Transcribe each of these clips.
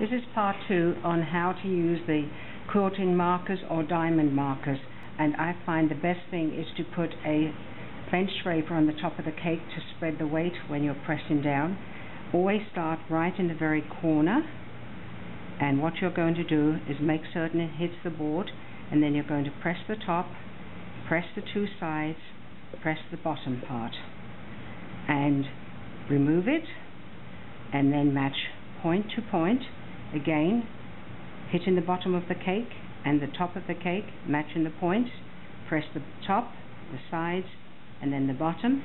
This is part 2 on how to use the quilting markers or diamond markers, and I find the best thing is to put a French scraper on the top of the cake to spread the weight when you're pressing down. Always start right in the very corner, and what you're going to do is make certain it hits the board, and then you're going to press the top, press the two sides, press the bottom part, and remove it, and then match point to point. Again, hitting the bottom of the cake and the top of the cake, matching the points. Press the top, the sides, and then the bottom.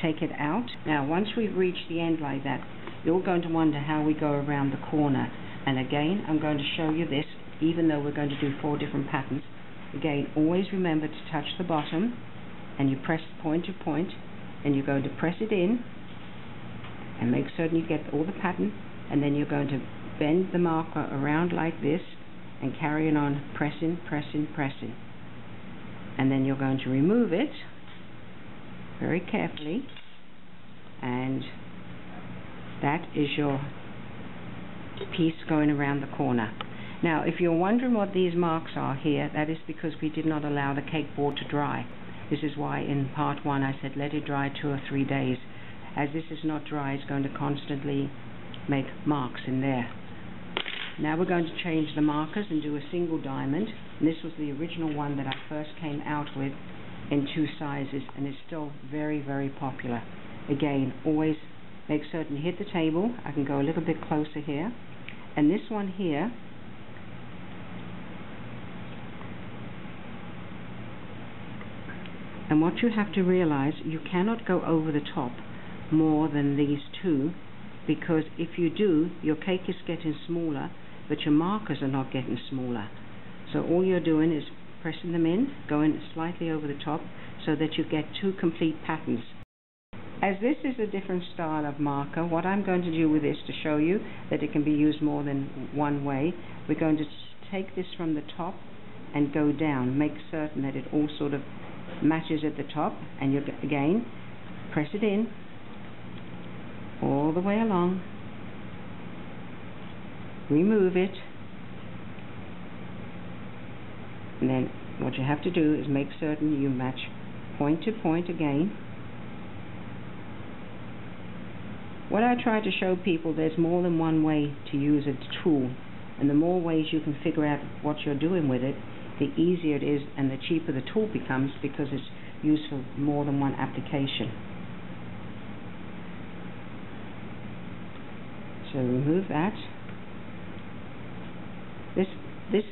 Take it out. Now, once we've reached the end like that, you're going to wonder how we go around the corner. And again, I'm going to show you this, even though we're going to do 4 different patterns. Again, always remember to touch the bottom, and you press point to point, and you're going to press it in, and make certain you get all the pattern, and then you're going to bend the marker around like this, and carry it on, pressing, pressing, pressing. And then you're going to remove it very carefully, and that is your piece going around the corner. Now, if you're wondering what these marks are here, that is because we did not allow the cake board to dry. This is why in part 1 I said let it dry 2 or 3 days. As this is not dry, it's going to constantly make marks in there. Now we're going to change the markers and do a single diamond. And this was the original one that I first came out with in 2 sizes, and it's still very, very popular. Again, always make certain you hit the table. I can go a little bit closer here. And this one here, and what you have to realize, you cannot go over the top more than these 2, because if you do, your cake is getting smaller, but your markers are not getting smaller. So all you're doing is pressing them in, going slightly over the top, so that you get 2 complete patterns. As this is a different style of marker, what I'm going to do with this to show you that it can be used more than one way, we're going to take this from the top and go down, make certain that it all sort of matches at the top, and you again press it in all the way along, remove it, and then what you have to do is make certain you match point to point again. What I try to show people, there's more than one way to use a tool, and the more ways you can figure out what you're doing with it, the easier it is and the cheaper the tool becomes, because it's used for more than one application. So remove that. This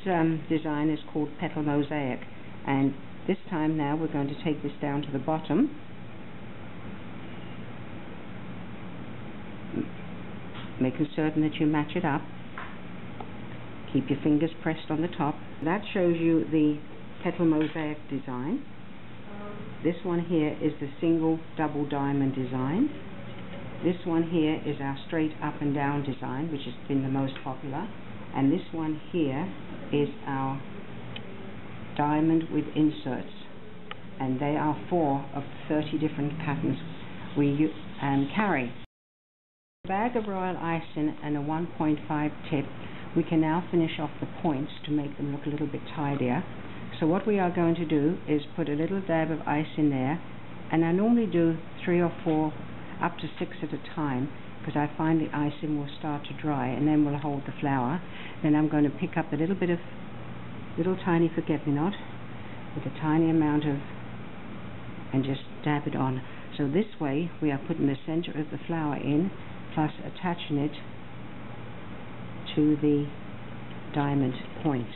design is called Petal Mosaic, and this time now we're going to take this down to the bottom, making certain that you match it up. Keep your fingers pressed on the top. That shows you the Petal Mosaic design. This one here is the single double diamond design. This one here is our straight up and down design, which has been the most popular. And this one here is our diamond with inserts. And they are 4 of 30 different patterns we carry. A bag of royal icing and a 1.5 tip, we can now finish off the points to make them look a little bit tidier. So what we are going to do is put a little dab of ice in there, and I normally do 3 or 4 up to 6 at a time, because I find the icing will start to dry and then we'll hold the flour. Then I'm going to pick up a little bit of little tiny forget-me-not with a tiny amount of, and just dab it on. So this way we are putting the center of the flour in, plus attaching it to the diamond points.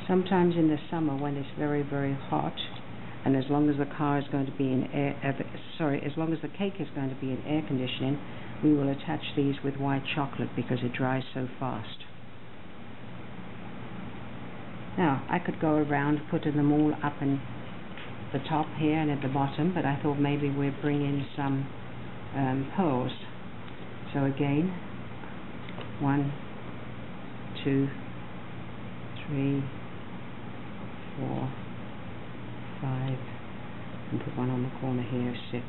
Sometimes in the summer when it's very, very hot, and as long as the car is going to be in as long as the cake is going to be in air conditioning, we will attach these with white chocolate because it dries so fast. Now, I could go around putting them all up in the top here and at the bottom, but I thought maybe we'd bring in some pearls. So again, 1, 2, 3, 4, 5, and put one on the corner here, 6.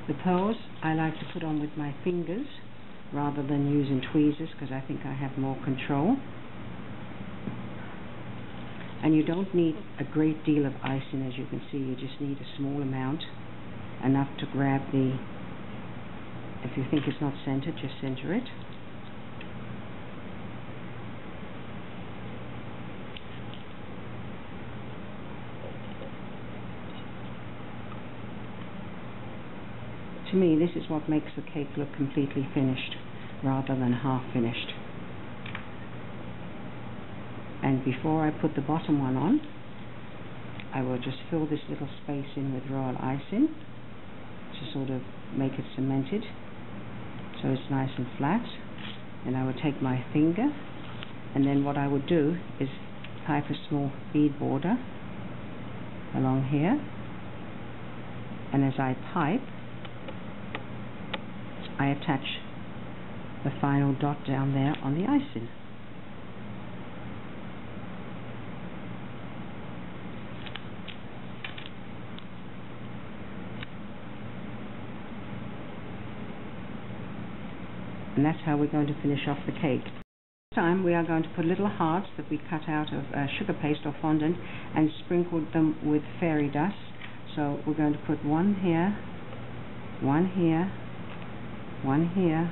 The pearls I like to put on with my fingers rather than using tweezers because I think I have more control. And you don't need a great deal of icing, as you can see. You just need a small amount, enough to grab the, if you think it's not centered, just center it. To me, this is what makes the cake look completely finished rather than half finished. And before I put the bottom one on, I will just fill this little space in with royal icing to sort of make it cemented so it's nice and flat. And I would take my finger, and then what I would do is pipe a small bead border along here, and as I pipe, I attach the final dot down there on the icing. And that's how we're going to finish off the cake. This time we are going to put little hearts that we cut out of sugar paste or fondant and sprinkled them with fairy dust. So we're going to put one here, one here, one here.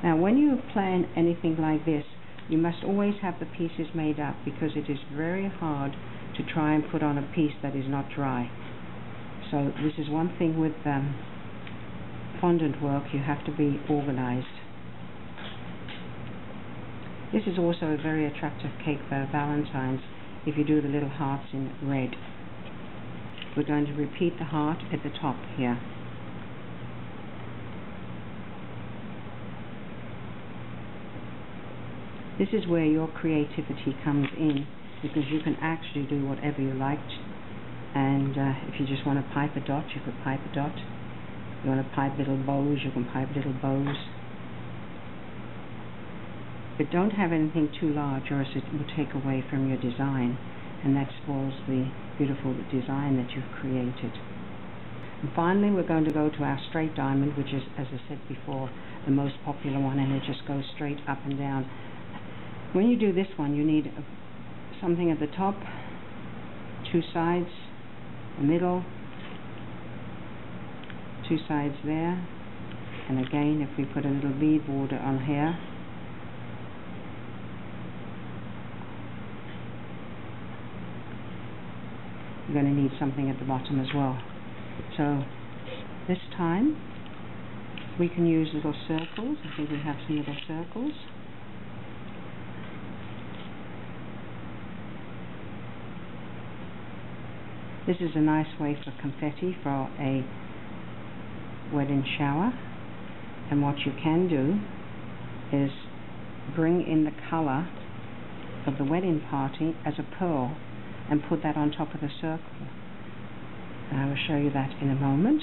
Now when you plan anything like this, you must always have the pieces made up because it is very hard to try and put on a piece that is not dry. So this is one thing with fondant work, you have to be organized. This is also a very attractive cake for Valentine's if you do the little hearts in red. We're going to repeat the heart at the top here. This is where your creativity comes in, because you can actually do whatever you like. And if you just want to pipe a dot, you could pipe a dot. If you want to pipe little bows, you can pipe little bows. But don't have anything too large, or else it will take away from your design, and that spoils the beautiful design that you've created. And finally, we're going to go to our straight diamond, which is, as I said before, the most popular one, and it just goes straight up and down. When you do this one, you need something at the top, two sides, the middle, two sides there, and again if we put a little bead border on here, you're going to need something at the bottom as well. So this time we can use little circles. I think we have some little circles. This is a nice way for confetti for a wedding shower. And what you can do is bring in the color of the wedding party as a pearl and put that on top of the circle. And I will show you that in a moment.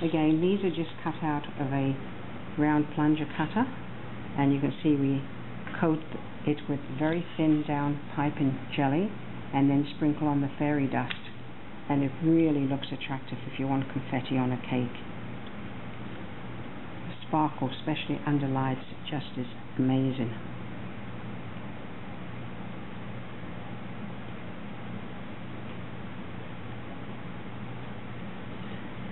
Again, these are just cut out of a round plunger cutter, and you can see we coat it with very thin down piping jelly and then sprinkle on the fairy dust, and it really looks attractive if you want confetti on a cake. The sparkle, especially under lights, just is amazing.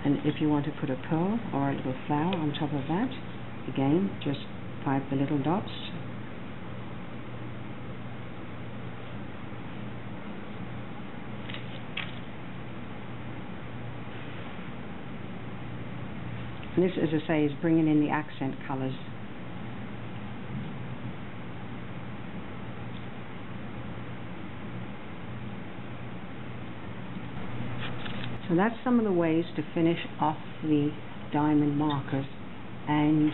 And if you want to put a pearl or a little flower on top of that, again, just pipe the little dots. And this, as I say, is bringing in the accent colors. So that's some of the ways to finish off the diamond markers, and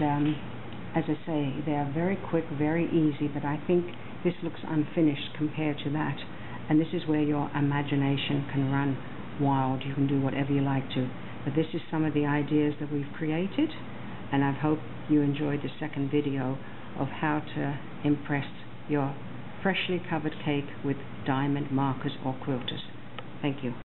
as I say, they are very quick, very easy, but I think this looks unfinished compared to that, and this is where your imagination can run wild. You can do whatever you like to, but this is some of the ideas that we've created, and I hope you enjoyed the second video of how to impress your freshly covered cake with diamond markers or quilters. Thank you.